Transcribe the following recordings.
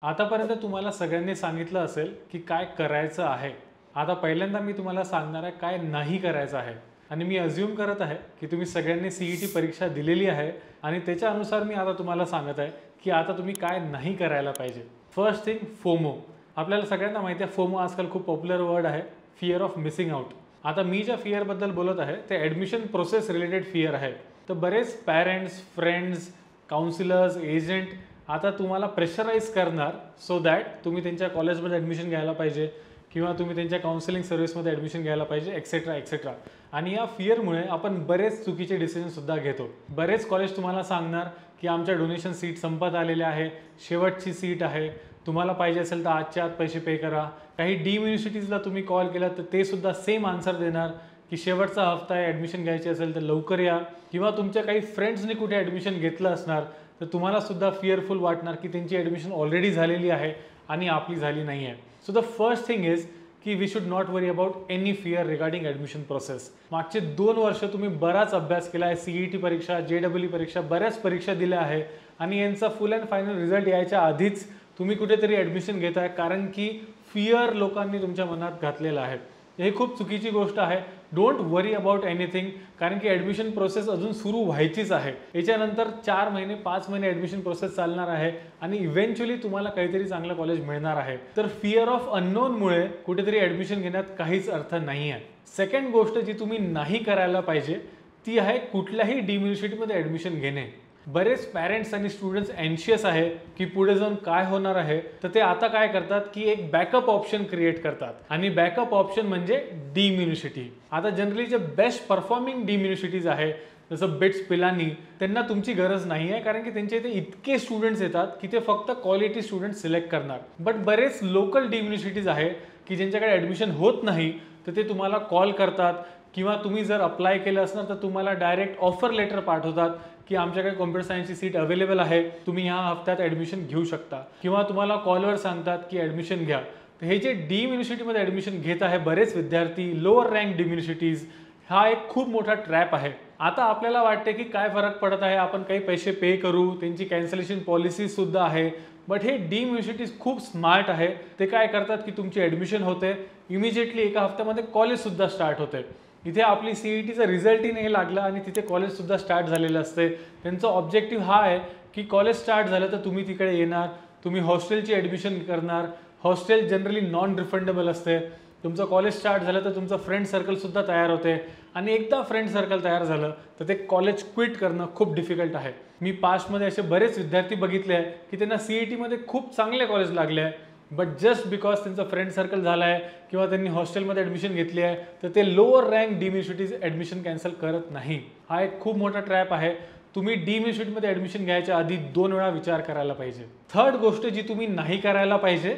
आतापर्यंत तुम्हाला सगळ्यांनी सांगितलं असेल की काय करायचं आहे. आता पहिल्यांदा मी तुम्हाला सांगणार आहे काय नाही करायचं आहे. आणि मी अज्युम करत आहे की तुम्ही सगळ्यांनी सीईटी परीक्षा दिलेली आहे आणि त्याच्यानुसार मी आता तुम्हाला सांगत आहे की आता तुम्ही काय नाही करायला पाहिजे. First thing, FOMO. आपल्याला सगळ्यांना माहिती आहे फोमो आजकाल खूप पॉप्युलर वर्ड आहे, फिअर ऑफ मिसिंग आउट. आता मी ज्या फिअरबद्दल बोलत आहे ते ॲडमिशन प्रोसेस रिलेटेड फिअर आहे. तर बरेच पॅरेंट्स, फ्रेंड्स, काउन्सिलर्स, एजंट आता तुम्हाला प्रेशराईज करणार सो दॅट तुम्ही त्यांच्या कॉलेजमध्ये ॲडमिशन घ्यायला पाहिजे किंवा तुम्ही त्यांच्या काउन्सिलिंग सर्व्हिसमध्ये ॲडमिशन घ्यायला पाहिजे एक्सेट्रा एक्सेट्रा. आणि या फिअरमुळे आपण बरेच चुकीचे डिसिजनसुद्धा घेतो. बरेच कॉलेज तुम्हाला सांगणार की आमच्या डोनेशन सीट संपत आलेले आहे, शेवटची सीट आहे, तुम्हाला पाहिजे असेल तर आजच्या आत पैसे पे करा. काही डीम युनिव्हर्सिटीजला तुम्ही कॉल केला तर ते सुद्धा सेम आन्सर देणार की शेवटचा हफ्ता आहे, ॲडमिशन घ्यायची असेल तर लवकर या. किंवा तुमच्या काही फ्रेंड्सने कुठे ॲडमिशन घेतलं असणार तर तुम्हाला सुद्धा फिअरफुल वाटणार की त्यांची ॲडमिशन ऑलरेडी झालेली आहे आणि आपली झाली नाही आहे. So the first thing is की we should not worry about any fear regarding admission process. मागचे 2 वर्ष तुम्ही बराच अभ्यास केला आहे, सीईटी परीक्षा, JEE परीक्षा, बऱ्याच परीक्षा दिल्या आहे आणि यांचा फुल अँड फायनल रिझल्ट यायच्या आधीच तुम्ही कुठेतरी ॲडमिशन घेत आहे कारण की फिअर लोकांनी तुमच्या मनात घातलेलं आहे. हे खूप चुकीची गोष्ट आहे. डोंट वरी अबाउट एनिथिंग, कारण की ॲडमिशन प्रोसेस अजून सुरू व्हायचीच आहे. याच्यानंतर 4 महिने 5 महिने ॲडमिशन प्रोसेस चालणार आहे आणि इव्हेंच्युअली तुम्हाला काहीतरी चांगलं कॉलेज मिळणार आहे. तर फिअर ऑफ अननोनमुळे कुठेतरी ॲडमिशन घेण्यात काहीच अर्थ नाही आहे. सेकंड गोष्ट जी तुम्ही नाही करायला पाहिजे ती आहे कुठल्याही डीम युनिव्हर्सिटीमध्ये ॲडमिशन घेणे. बरेच पॅरेंट्स आणि स्टुडंट्स अँशियस आहे की पुढे जाऊन काय होणार आहे, तर ते आता काय करतात की एक बॅकअप ऑप्शन क्रिएट करतात आणि बॅकअप ऑप्शन म्हणजे डीम युनिव्हर्सिटी. आता जनरली जे बेस्ट परफॉर्मिंग डीम युनिव्हर्सिटीज आहे जसं बिट्स, पिलानी, त्यांना तुमची गरज नाही आहे कारण की त्यांच्या इथे इतके स्टुडंट्स येतात की ते फक्त क्वालिटी स्टुडंट सिलेक्ट करणार. बट बरेच लोकल डीम युनिव्हर्सिटीज आहे की ज्यांच्याकडे ॲडमिशन होत नाही तर ते तुम्हाला कॉल करतात किंवा तुम्ही जर अप्लाय केलं असणार तर तुम्हाला डायरेक्ट ऑफर लेटर पाठवतात की आमच्याकडे कॉम्प्युटर सायन्सची सीट अवेलेबल आहे, तुम्ही ह्या हफ्त्यात ॲडमिशन घेऊ शकता. किंवा तुम्हाला कॉलवर सांगतात की ॲडमिशन घ्या. तर हे जे डीम युनिव्हर्सिटीमध्ये ॲडमिशन घेत आहे बरेच विद्यार्थी, लोअर रँक डीम युनिव्हर्सिटीज, हा एक खूप मोठा ट्रॅप आहे. आता आपल्याला वाटते की काय फरक पडत आहे, आपण काही पैसे पे करू, त्यांची कॅन्सलेशन पॉलिसीसुद्धा आहे. बट हे डीम युनिव्हर्सिटीज खूप स्मार्ट आहे. ते काय करतात की तुमची ॲडमिशन होते, इमिजिएटली एका हफ्त्यामध्ये कॉलेजसुद्धा स्टार्ट होते. इथे आपली सीईटीचा रिझल्टही नाही लागला आणि तिथे कॉलेजसुद्धा स्टार्ट झालेलं असते. त्यांचा ऑब्जेक्टिव्ह हा आहे की कॉलेज स्टार्ट झालं तर तुम्ही तिकडे येणार, तुम्ही हॉस्टेलची ॲडमिशन करणार. हॉस्टेल जनरली नॉन रिफंडेबल असते. तुमचं कॉलेज स्टार्ट झालं तर तुमचं फ्रेंड सर्कलसुद्धा तयार होते आणि एकदा फ्रेंड सर्कल तयार झालं तर ते कॉलेज क्विट करणं खूप डिफिकल्ट आहे. मी पास्टमध्ये असे बरेच विद्यार्थी बघितले आहे की त्यांना सीईटीमध्ये खूप चांगले कॉलेज लागले आहे, बट जस्ट बिकॉज त्यांचं फ्रेंड सर्कल झालं आहे किंवा त्यांनी हॉस्टेलमध्ये ॲडमिशन घेतली आहे तर ते lower rank deem universities admission cancel करत नाही. हा एक खूप मोठा ट्रॅप आहे. तुम्ही डीम युनिव्हर्सिटीमध्ये ॲडमिशन घ्यायच्या आधी 2 वेळा विचार करायला पाहिजे. थर्ड गोष्ट जी तुम्ही नाही करायला पाहिजे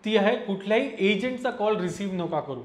ती आहे कुठल्याही एजंटचा कॉल रिसीव्ह नका करू.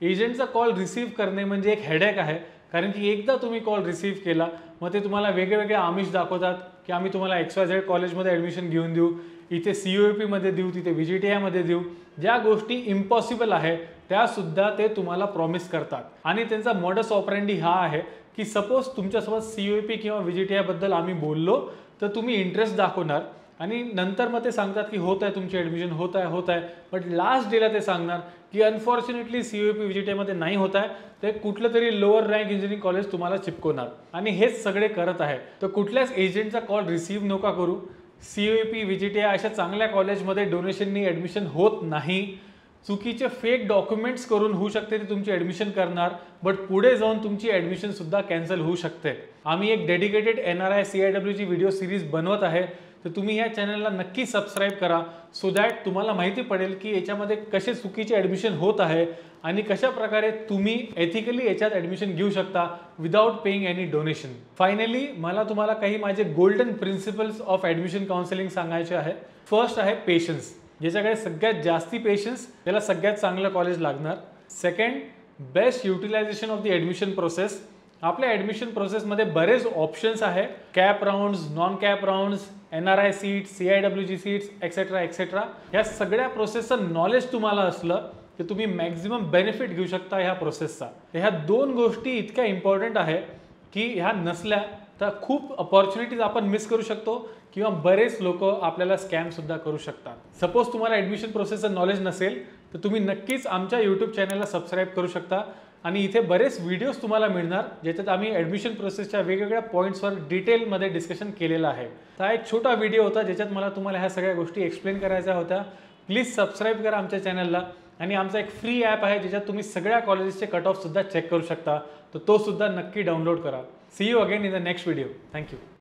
एजंटचा कॉल रिसीव्ह करणे म्हणजे एक हेडेक आहे कारण की एकदा तुम्ही कॉल रिसीव्ह केला मग ते तुम्हाला वेगवेगळे आमिष दाखवतात की आम्ही तुम्हाला XYZ कॉलेजमध्ये ॲडमिशन घेऊन देऊ, इथे CUEPमध्ये देऊ, तिथे VGTIमध्ये देऊ. ज्या गोष्टी इम्पॉसिबल आहे त्यासुद्धा ते तुम्हाला प्रॉमिस करतात. आणि त्यांचा मॉडस ऑपरेंडी हा आहे की सपोज तुमच्यासोबत CUEP किंवा VGTIबद्दल आम्ही बोललो तर तुम्ही इंटरेस्ट दाखवणार आणि नंतर मग ते सांगतात की होत आहे तुमची ॲडमिशन, होत आहे. बट लास्ट डेला ते सांगणार की अनफॉर्च्युनेटली CUEP VGTIमध्ये नाही होत आहे, ते कुठलं तरी लोअर रँक इंजिनिअरिंग कॉलेज तुम्हाला चिपकवणार. आणि हेच सगळे करत आहे. तर कुठल्याच एजंटचा कॉल रिसीव्ह नका करू. CUEP, VGTI अशा चांगल्या कॉलेजमध्ये डोनेशननी ॲडमिशन होत नाही. चुकीचे फेक डॉक्युमेंट्स करून होऊ शकते ते तुमची ॲडमिशन करणार, बट पुढे जाऊन तुमची ॲडमिशनसुद्धा कॅन्सल होऊ शकते. आम्ही एक डेडिकेटेड NRI CIWची व्हिडिओ सिरीज बनवत आहे, तर तुम्ही या चॅनलला नक्की सबस्क्राईब करा सो दॅट तुम्हाला माहिती पडेल की याच्यामध्ये कसे चुकीचे ॲडमिशन होत आहे आणि कशा प्रकारे तुम्ही एथिकली याच्यात ॲडमिशन घेऊ शकता without paying any donation. Finally मला तुम्हाला काही माझे golden principles of admission counselling सांगायचे आहे. फर्स्ट आहे पेशन्स. ज्याच्याकडे सगळ्यात जास्ती पेशन्स त्याला सगळ्यात चांगलं कॉलेज लागणार. Second, best utilisation of the admission process. आपल्या ॲडमिशन प्रोसेसमध्ये बरेच ऑप्शन्स आहे, CAP rounds, non CAP rounds, NRI seats, CIWची सीट्स एक्सेट्रा एक्सेट्रा. ह्या सगळ्या प्रोसेसचं नॉलेज तुम्हाला असलं तर तुम्ही मॅक्झिमम बेनिफिट घेऊ शकता ह्या प्रोसेसचा. ह्या 2 गोष्टी इतक्या इम्पॉर्टंट आहे की ह्या नसल्या तर खूप अपॉर्च्युनिटीज आपण मिस करू शकतो किंवा बरेच लोक आपल्याला स्कॅमसुद्धा करू शकतात। सपोज तुम्हाला ॲडमिशन प्रोसेसचं नॉलेज नसेल तर तुम्ही नक्कीच आमच्या यूट्यूब चॅनलला सबस्क्राईब करू शकता आणि इथे बरेच व्हिडिओज तुम्हाला मिळणार ज्याच्यात आम्ही ॲडमिशन प्रोसेसच्या वेगवेगळ्या पॉईंट्सवर डिटेलमध्ये डिस्कशन केलेलं आहे। हा एक छोटा व्हिडिओ होता ज्याच्यात मला तुम्हाला ह्या सगळ्या गोष्टी एक्सप्लेन करायच्या होत्या। प्लीज सबस्क्राईब करा आमच्या चॅनलला आणि आमचा एक फ्री ॲप आहे ज्याच्यात तुम्ही सगळ्या कॉलेजेसचे कट ऑफ सुद्धा चेक करू शकता, तर तो सुद्धा नक्की डाउनलोड करा। See you again in the next video. Thank you.